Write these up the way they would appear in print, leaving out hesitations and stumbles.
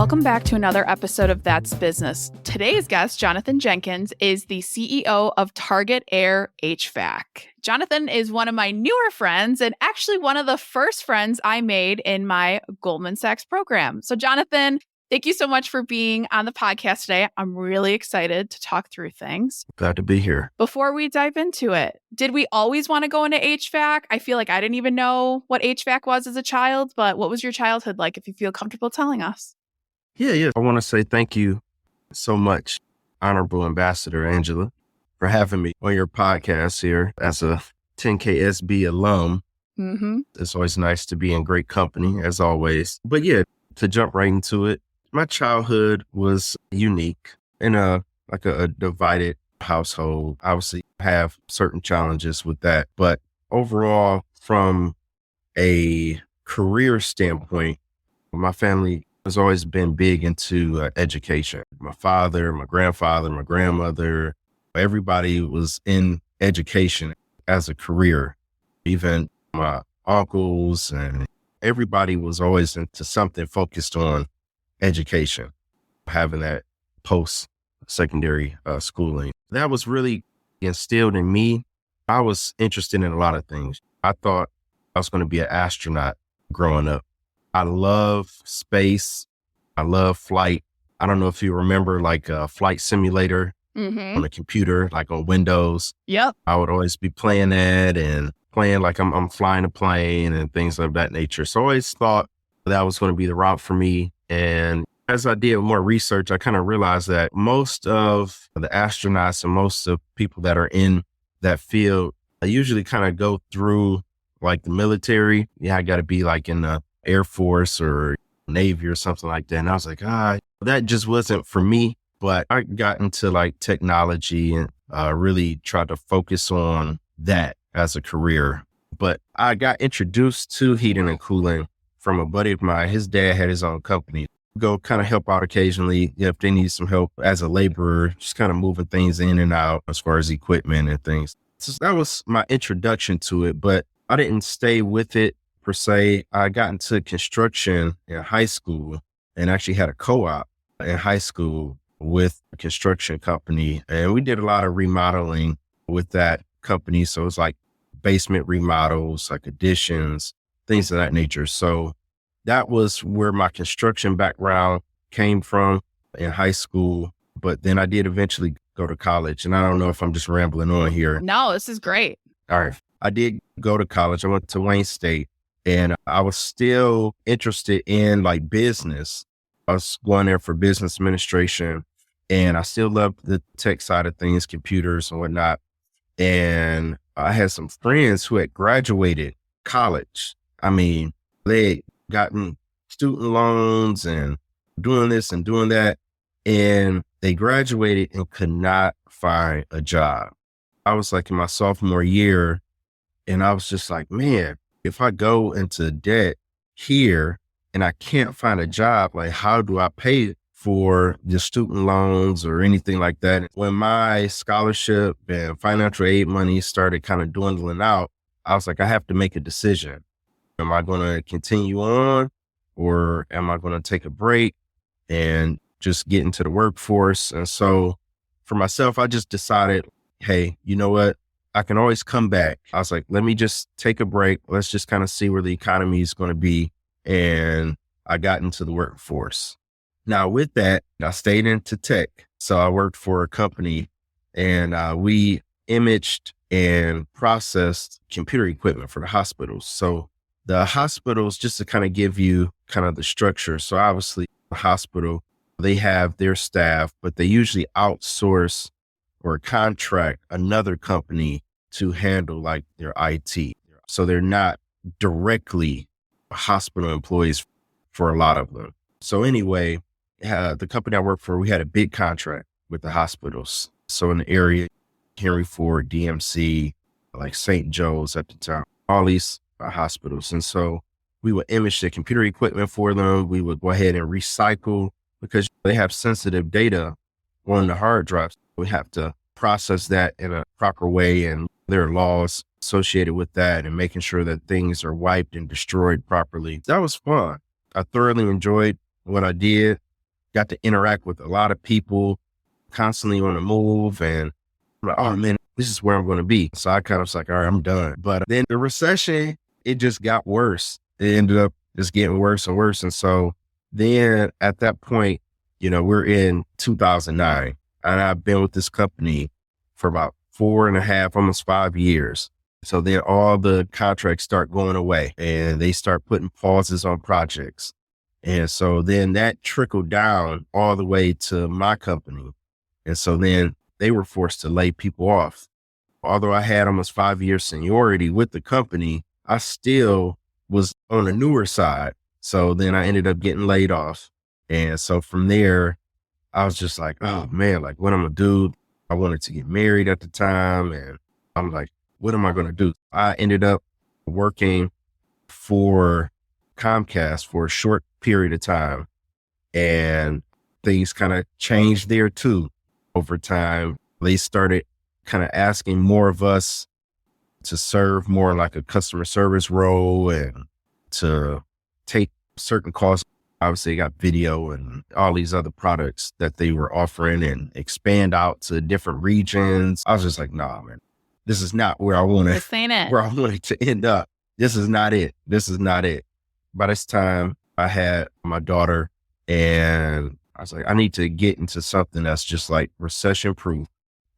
Welcome back to another episode of That's Business. Today's guest, Jonathan Jenkins, is the CEO of Target Air HVAC. Jonathan is one of my newer friends and actually one of the first friends I made in my Goldman Sachs program. So Jonathan, thank you so much for being on the podcast today. I'm really excited to talk through things. Glad to be here. Before we dive into it, did we always want to go into HVAC? I feel like I didn't even know what HVAC was as a child, but what was your childhood like, if you feel comfortable telling us? Yeah. I want to say thank you so much, Honorable Ambassador Angela, for having me on your podcast here as a 10KSB alum. It's always nice to be in great company, as always. But yeah, to jump right into it, my childhood was unique in a divided household. Obviously, I have certain challenges with that. But overall, from a career standpoint, my family has always been big into education. My father, my grandfather, my grandmother, everybody was in education as a career. Even my uncles and everybody was always into something focused on education, having that post-secondary schooling. That was really instilled in me. I was interested in a lot of things. I thought I was going to be an astronaut growing up. I love space. I love flight. I don't know if you remember like a flight simulator on the computer, like on Windows. Yep. I would always be playing that and playing like I'm flying a plane and things of that nature. So I always thought that was going to be the route for me. And as I did more research, I kind of realized that most of the astronauts and most of people that are in that field, I usually kind of go through like the military. Yeah, I got to be like in the Air Force or Navy or something like that. And I was like, that just wasn't for me. But I got into like technology and really tried to focus on that as a career. But I got introduced to heating and cooling from a buddy of mine. His dad had his own company. Go kind of help out occasionally if they need some help as a laborer, just kind of moving things in and out as far as equipment and things. So that was my introduction to it, but I didn't stay with it per se. I got into construction in high school and actually had a co-op in high school with a construction company. And we did a lot of remodeling with that company. So it's like basement remodels, like additions, things of that nature. So that was where my construction background came from in high school. But then I did eventually go to college. And I don't know if I'm just rambling on here. No, this is great. All right. I did go to college. I went to Wayne State and I was still interested in like business. I was going there for business administration and I still loved the tech side of things, computers and whatnot. And I had some friends who had graduated college. I mean, they had gotten student loans and doing this and doing that. And they graduated and could not find a job. I was like in my sophomore year and I was just like, man, if I go into debt here and I can't find a job, like how do I pay for the student loans or anything like that? When my scholarship and financial aid money started kind of dwindling out, I was like, I have to make a decision. Am I going to continue on or am I going to take a break and just get into the workforce? And so for myself, I just decided, hey, you know what? I can always come back. I was like, let me just take a break. Let's just kind of see where the economy is going to be. And I got into the workforce. Now with that, I stayed into tech. So I worked for a company and we imaged and processed computer equipment for the hospitals. So the hospitals, just to kind of give you kind of the structure. So obviously the hospital, they have their staff, but they usually outsource or contract another company to handle like their IT. So they're not directly hospital employees for a lot of them. So anyway, the company I worked for, we had a big contract with the hospitals. So in the area, Henry Ford, DMC, like St. Joe's at the time, all these hospitals. And so we would image the computer equipment for them. We would go ahead and recycle because they have sensitive data on the hard drives. We have to process that in a proper way, and there are laws associated with that and making sure that things are wiped and destroyed properly. That was fun. I thoroughly enjoyed what I did. got to interact with a lot of people, constantly on the move. And I'm like, oh man, this is where I'm going to be. So I kind of was like, all right, I'm done. But then the recession, it just got worse. It ended up just getting worse and worse. And so then at that point, we're in 2009 and I've been with this company for about 4.5, almost 5 years. So then all the contracts start going away and they start putting pauses on projects. And so then that trickled down all the way to my company. And so then they were forced to lay people off. Although I had almost 5 years seniority with the company, I still was on the newer side. So then I ended up getting laid off. And so from there, I was just like, oh man, like what I'm going to do? I wanted to get married at the time. And I'm like, what am I going to do? I ended up working for Comcast for a short period of time, and things kind of changed there too. Over time, they started kind of asking more of us to serve more like a customer service role and to take certain calls. Obviously, got video and all these other products that they were offering and expand out to different regions. I was just like, nah, man, this is not where I wanted to end up. This is not it. This is not it. By this time, I had my daughter and I was like, I need to get into something that's just like recession proof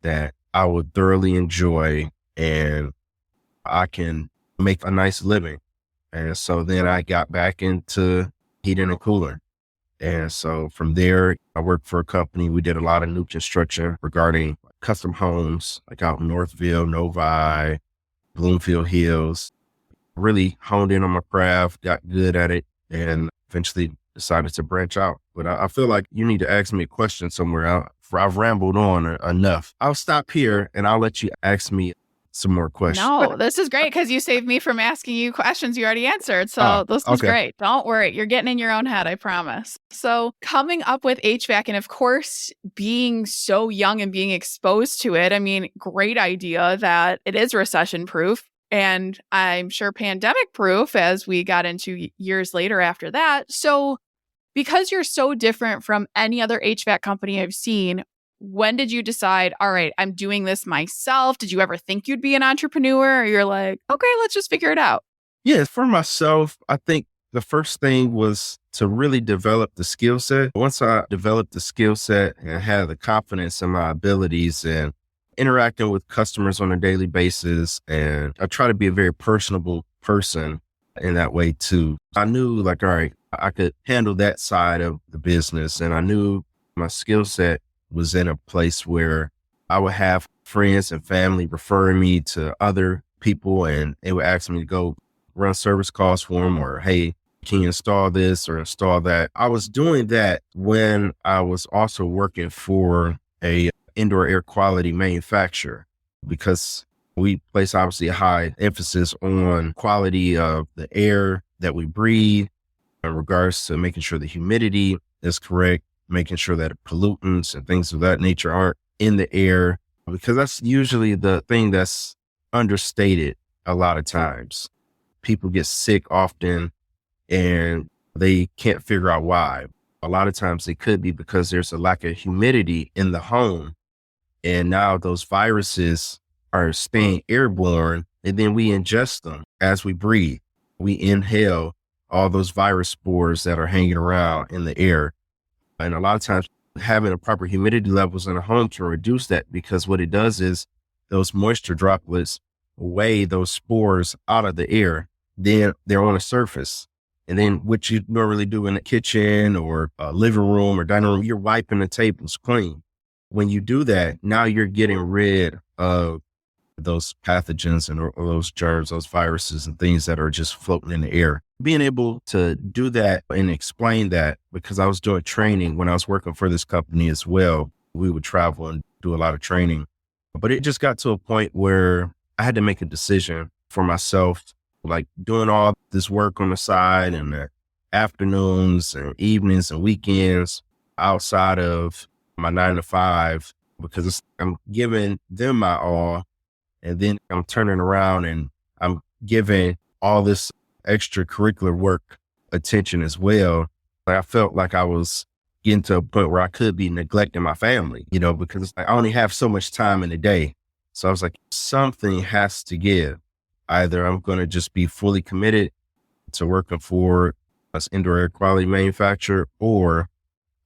that I would thoroughly enjoy and I can make a nice living. And so then I got back into heating and cooling. And so from there, I worked for a company. We did a lot of new construction regarding custom homes, like out in Northville, Novi, Bloomfield Hills. Really honed in on my craft, got good at it, and eventually decided to branch out. But I feel like you need to ask me a question somewhere. I've rambled on enough. I'll stop here and I'll let you ask me some more questions. No, this is great because you saved me from asking you questions you already answered. So this was great. Don't worry. You're getting in your own head, I promise. So coming up with HVAC and of course, being so young and being exposed to it, I mean, great idea that it is recession proof. And I'm sure pandemic proof as we got into years later after that. So because you're so different from any other HVAC company I've seen, when did you decide, all right, I'm doing this myself? Did you ever think you'd be an entrepreneur? Or you're like, okay, let's just figure it out? Yeah, for myself, I think the first thing was to really develop the skill set. Once I developed the skill set and had the confidence in my abilities and interacting with customers on a daily basis, and I try to be a very personable person in that way too. I knew like, all right, I could handle that side of the business. And I knew my skill set was in a place where I would have friends and family referring me to other people and they would ask me to go run service calls for them or, hey, can you install this or install that? I was doing that when I was also working for a indoor air quality manufacturer because we place obviously a high emphasis on quality of the air that we breathe in regards to making sure the humidity is correct, making sure that pollutants and things of that nature aren't in the air, because that's usually the thing that's understated a lot of times. People get sick often and they can't figure out why. A lot of times it could be because there's a lack of humidity in the home. And now those viruses are staying airborne and then we ingest them as we breathe. We inhale all those virus spores that are hanging around in the air. And a lot of times having a proper humidity levels in a home can reduce that because what it does is those moisture droplets weigh those spores out of the air. Then they're on the surface. And then what you normally do in the kitchen or a living room or dining room, you're wiping the tables clean. When you do that, now you're getting rid of those pathogens and or those germs, those viruses and things that are just floating in the air. Being able to do that and explain that, because I was doing training when I was working for this company as well, we would travel and do a lot of training. But it just got to a point where I had to make a decision for myself, like doing all this work on the side and the afternoons and evenings and weekends outside of my 9 to 5, because I'm giving them my all. And then I'm turning around and I'm giving all this extracurricular work attention as well. I felt like I was getting to a point where I could be neglecting my family, because I only have so much time in a day. So I was like, something has to give. Either I'm going to just be fully committed to working for an indoor air quality manufacturer, or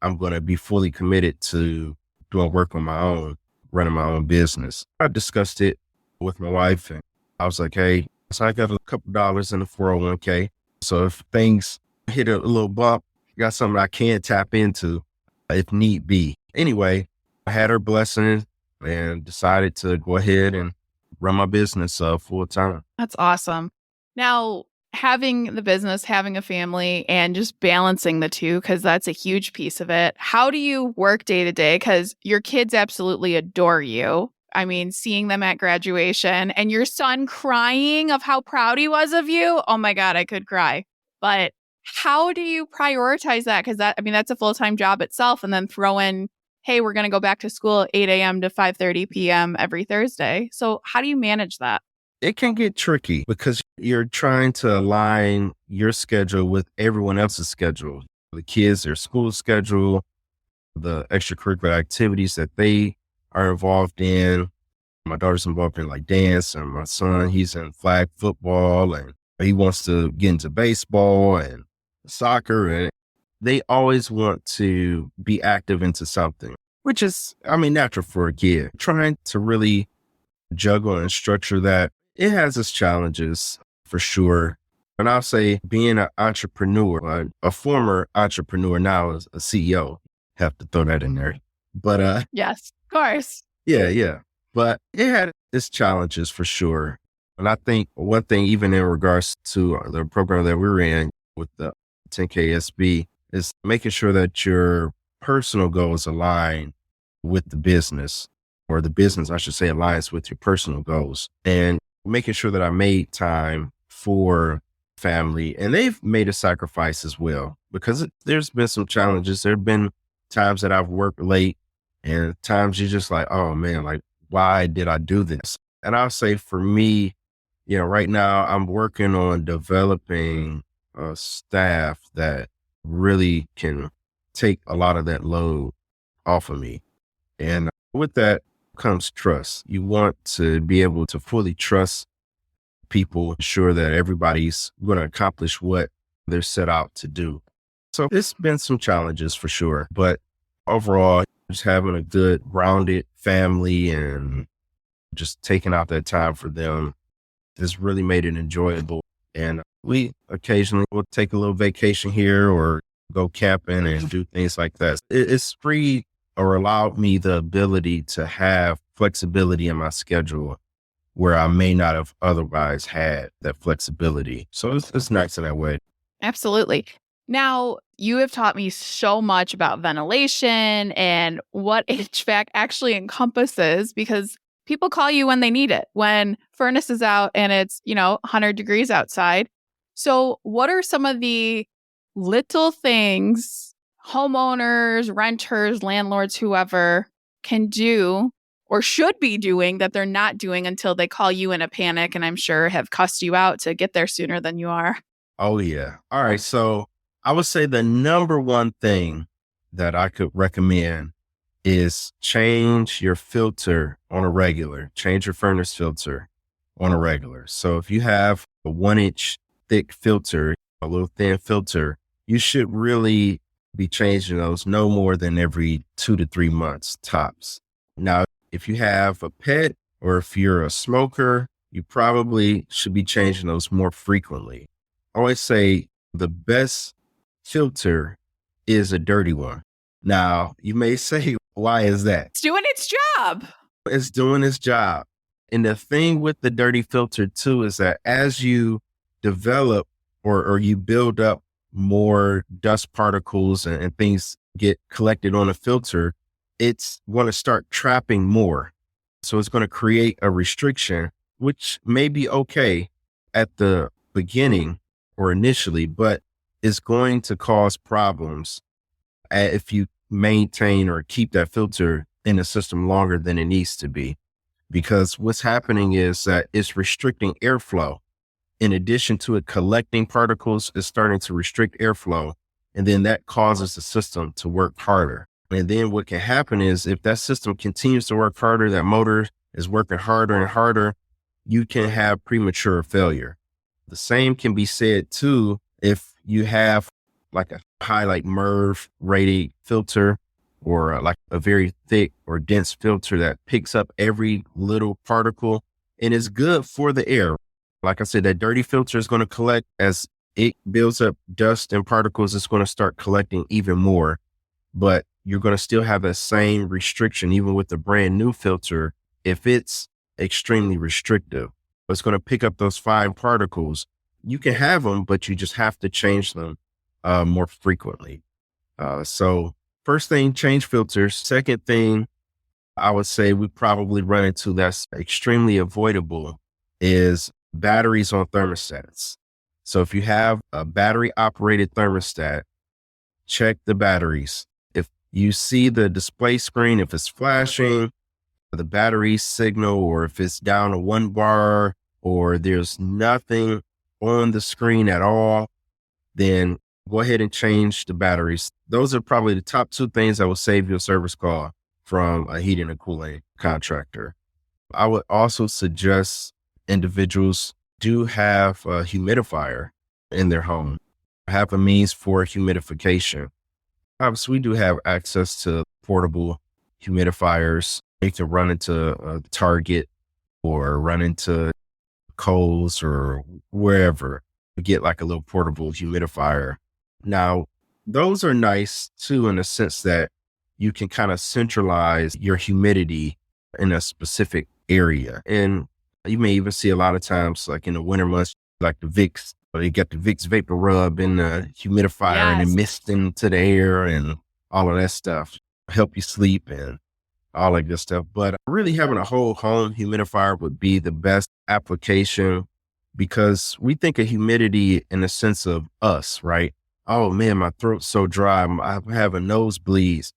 I'm going to be fully committed to doing work on my own, running my own business. I discussed it with my wife, and I was like, hey, so I got a couple dollars in the 401k. So if things hit a little bump, I got something I can tap into if need be. Anyway, I had her blessing and decided to go ahead and run my business full time. That's awesome. Now, having the business, having a family, and just balancing the two, because that's a huge piece of it. How do you work day to day? Because your kids absolutely adore you. I mean, seeing them at graduation and your son crying of how proud he was of you. Oh my God, I could cry. But how do you prioritize that? Because that's a full-time job itself. And then throw in, hey, we're going to go back to school at 8 a.m. to 5:30 p.m. every Thursday. So how do you manage that? It can get tricky because you're trying to align your schedule with everyone else's schedule. The kids, their school schedule, the extracurricular activities that they are involved in. My daughter's involved in like dance, and my son, he's in flag football, and he wants to get into baseball and soccer. And they always want to be active into something, which is, natural for a kid. Trying to really juggle and structure that, it has its challenges for sure. And I'll say being an entrepreneur, a former entrepreneur, now is a CEO, have to throw that in there. But yes, of course. Yeah. But it had its challenges for sure. And I think one thing, even in regards to the program that we're in with the 10KSB, is making sure that your personal goals align with the business, or the business, I should say, aligns with your personal goals. And making sure that I made time for family, and they've made a sacrifice as well, because there's been some challenges. There have been times that I've worked late, and times you're just like, oh man, like, why did I do this? And I'll say for me, right now I'm working on developing a staff that really can take a lot of that load off of me. And with that comes trust. You want to be able to fully trust people, ensure that everybody's going to accomplish what they're set out to do. So it's been some challenges for sure, but overall, just having a good rounded family and just taking out that time for them has really made it enjoyable. And we occasionally will take a little vacation here or go camping and do things like that. It's free or allowed me the ability to have flexibility in my schedule where I may not have otherwise had that flexibility. So it's nice in that way. Absolutely. Now, you have taught me so much about ventilation and what HVAC actually encompasses, because people call you when they need it, when furnace is out and it's, 100 degrees outside. So what are some of the little things homeowners, renters, landlords, whoever can do or should be doing that they're not doing until they call you in a panic, and I'm sure have cussed you out to get there sooner than you are? Oh, yeah. All right. So I would say the number one thing that I could recommend is change your filter on a regular. Change your furnace filter on a regular. So if you have a 1-inch thick filter, a little thin filter, you should really be changing those no more than every 2 to 3 months tops. Now, if you have a pet or if you're a smoker, you probably should be changing those more frequently. I always say the best filter is a dirty one. Now, you may say, why is that? It's doing its job. It's doing its job. And the thing with the dirty filter too is that as you develop or you build up more dust particles and things get collected on a filter, it's going to start trapping more. So it's going to create a restriction, which may be okay at the beginning or initially, but it's going to cause problems if you maintain or keep that filter in the system longer than it needs to be. Because what's happening is that it's restricting airflow. In addition to it collecting particles, it's starting to restrict airflow. And then that causes the system to work harder. And then what can happen is if that system continues to work harder, that motor is working harder and harder, you can have premature failure. The same can be said too if you have like a high like MERV rated filter or like a very thick or dense filter that picks up every little particle and is good for the air. Like I said, that dirty filter is going to collect as it builds up dust and particles, it's going to start collecting even more. But you're going to still have that same restriction, even with the brand new filter. If it's extremely restrictive, it's going to pick up those fine particles. You can have them, but you just have to change them more frequently. So first thing, change filters. Second thing, I would say we probably run into that's extremely avoidable is batteries on thermostats. So if you have a battery operated thermostat, check the batteries. If you see the display screen, if it's flashing, the battery signal, or if it's down to 1 bar, or there's nothing on the screen at all, then go ahead and change the batteries. Those are probably the top 2 things that will save you a service call from a heating and cooling contractor. I would also suggest individuals do have a humidifier in their home, have a means for humidification. Obviously, we do have access to portable humidifiers. You can run into Target or run into Kohl's or wherever to get like a little portable humidifier. Now, those are nice too, in the sense that you can kind of centralize your humidity in a specific area. And you may even see a lot of times, like in the winter months, like the Vicks, or you get the Vicks Vapor Rub in the humidifier and it mist into the air and all of that stuff, help you sleep and all that good stuff. But really having a whole home humidifier would be the best application, because we think of humidity in the sense of us, right? Oh man, my throat's so dry, I'm having nosebleeds,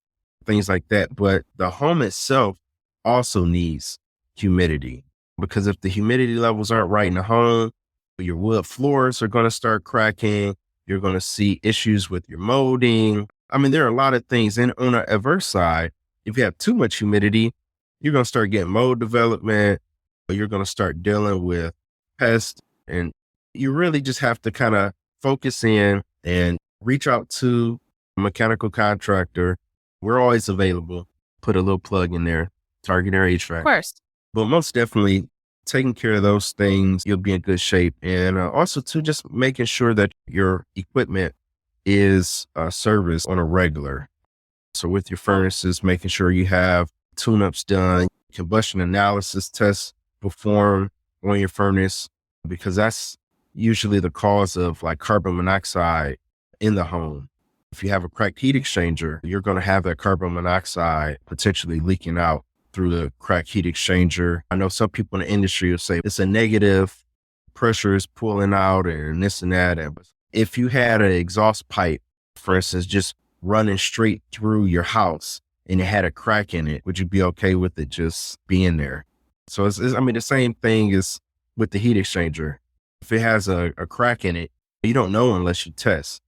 things like that. But the home itself also needs humidity, because if the humidity levels aren't right in the home, your wood floors are going to start cracking. You're going to see issues with your molding. I mean, there are a lot of things. And on the adverse side, if you have too much humidity, you're going to start getting mold development, or you're going to start dealing with pests. And you really just have to kind of focus in and reach out to a mechanical contractor. We're always available. Put a little plug in there, Target Air HVAC. Of course. But most definitely taking care of those things, you'll be in good shape. And also too, just making sure that your equipment is serviced on a regular. So with your furnaces, making sure you have tune-ups done, combustion analysis tests performed on your furnace, because that's usually the cause of like carbon monoxide in the home. If you have a cracked heat exchanger, you're going to have that carbon monoxide potentially leaking out through the cracked heat exchanger. I know some people in the industry will say it's a negative, pressure is pulling out and this and that. And if you had an exhaust pipe, for instance, just running straight through your house and it had a crack in it, would you be okay with it just being there? So I mean, the same thing is with the heat exchanger. If it has a crack in it, you don't know unless you test.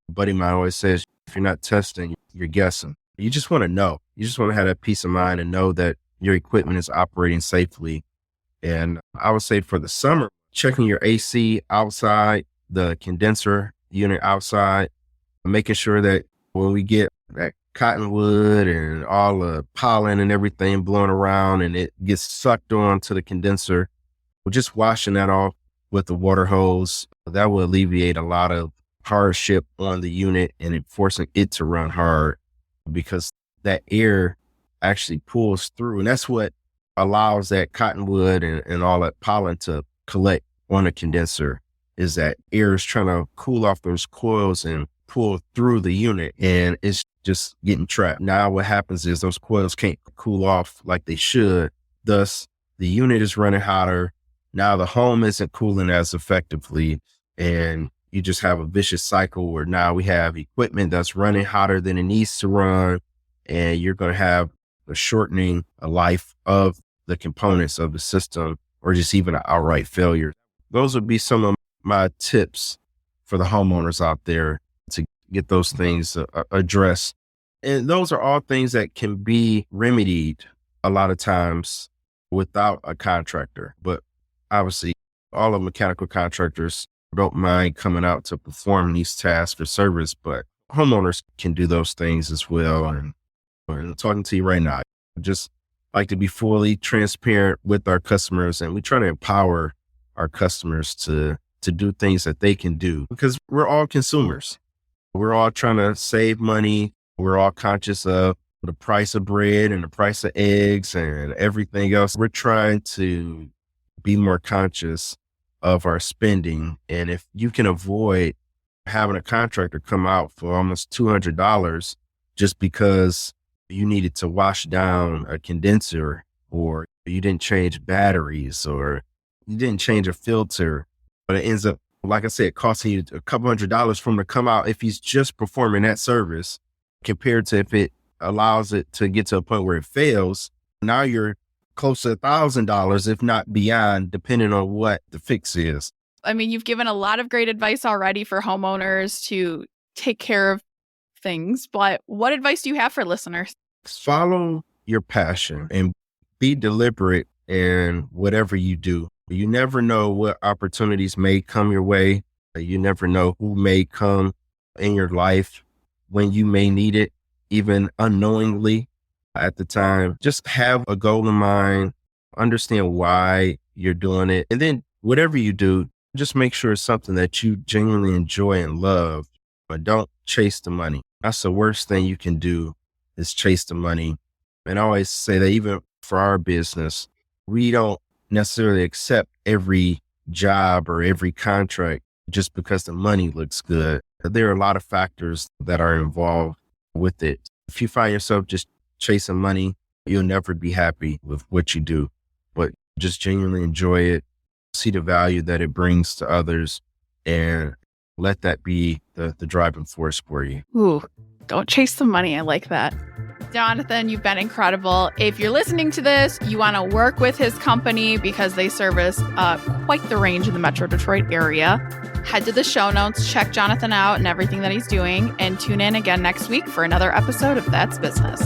A buddy of mine always says, if you're not testing, you're guessing. You just want to know. You just want to have that peace of mind and know that your equipment is operating safely. And I would say for the summer, checking your AC outside, the condenser unit outside, making sure that when we get that cottonwood and all the pollen and everything blowing around and it gets sucked on to the condenser, we're just washing that off with the water hose. That will alleviate a lot of hardship on the unit and it forcing it to run hard, because that air actually pulls through. And that's what allows that cottonwood and all that pollen to collect on a condenser, is that air is trying to cool off those coils and pull through the unit, and it's just getting trapped. Now what happens is those coils can't cool off like they should. Thus, the unit is running hotter. Now the home isn't cooling as effectively, and you just have a vicious cycle where now we have equipment that's running hotter than it needs to run, and you're going to have a shortening of life of the components of the system, or just even an outright failure. Those would be some of my tips for the homeowners out there to get those things addressed. And those are all things that can be remedied a lot of times without a contractor. But obviously, all of mechanical contractors don't mind coming out to perform these tasks or service, but homeowners can do those things as well. And I'm talking to you right now, I just like to be fully transparent with our customers, and we try to empower our customers to do things that they can do, because we're all consumers. We're all trying to save money. We're all conscious of the price of bread and the price of eggs and everything else. We're trying to be more conscious of our spending. And if you can avoid having a contractor come out for almost $200 just because you needed to wash down a condenser, or you didn't change batteries, or you didn't change a filter, but it ends up, like I said, costing you a couple $100 for him to come out if he's just performing that service, compared to if it allows it to get to a point where it fails. Now you're close to $1,000, if not beyond, depending on what the fix is. I mean, you've given a lot of great advice already for homeowners to take care of things, but what advice do you have for listeners? Follow your passion and be deliberate in whatever you do. You never know what opportunities may come your way. You never know who may come in your life when you may need it, even unknowingly at the time. Just have a goal in mind, understand why you're doing it. And then whatever you do, just make sure it's something that you genuinely enjoy and love, but don't chase the money. That's the worst thing you can do, is chase the money. And I always say that even for our business, we don't necessarily accept every job or every contract just because the money looks good. There are a lot of factors that are involved with it. If you find yourself just chasing money, you'll never be happy with what you do, but just genuinely enjoy it, see the value that it brings to others, and let that be the driving force for you. Ooh, don't chase the money. I like that. Jonathan, you've been incredible. If you're listening to this, you want to work with his company because they service quite the range in the Metro Detroit area, head to the show notes, check Jonathan out and everything that he's doing, and tune in again next week for another episode of That's Business.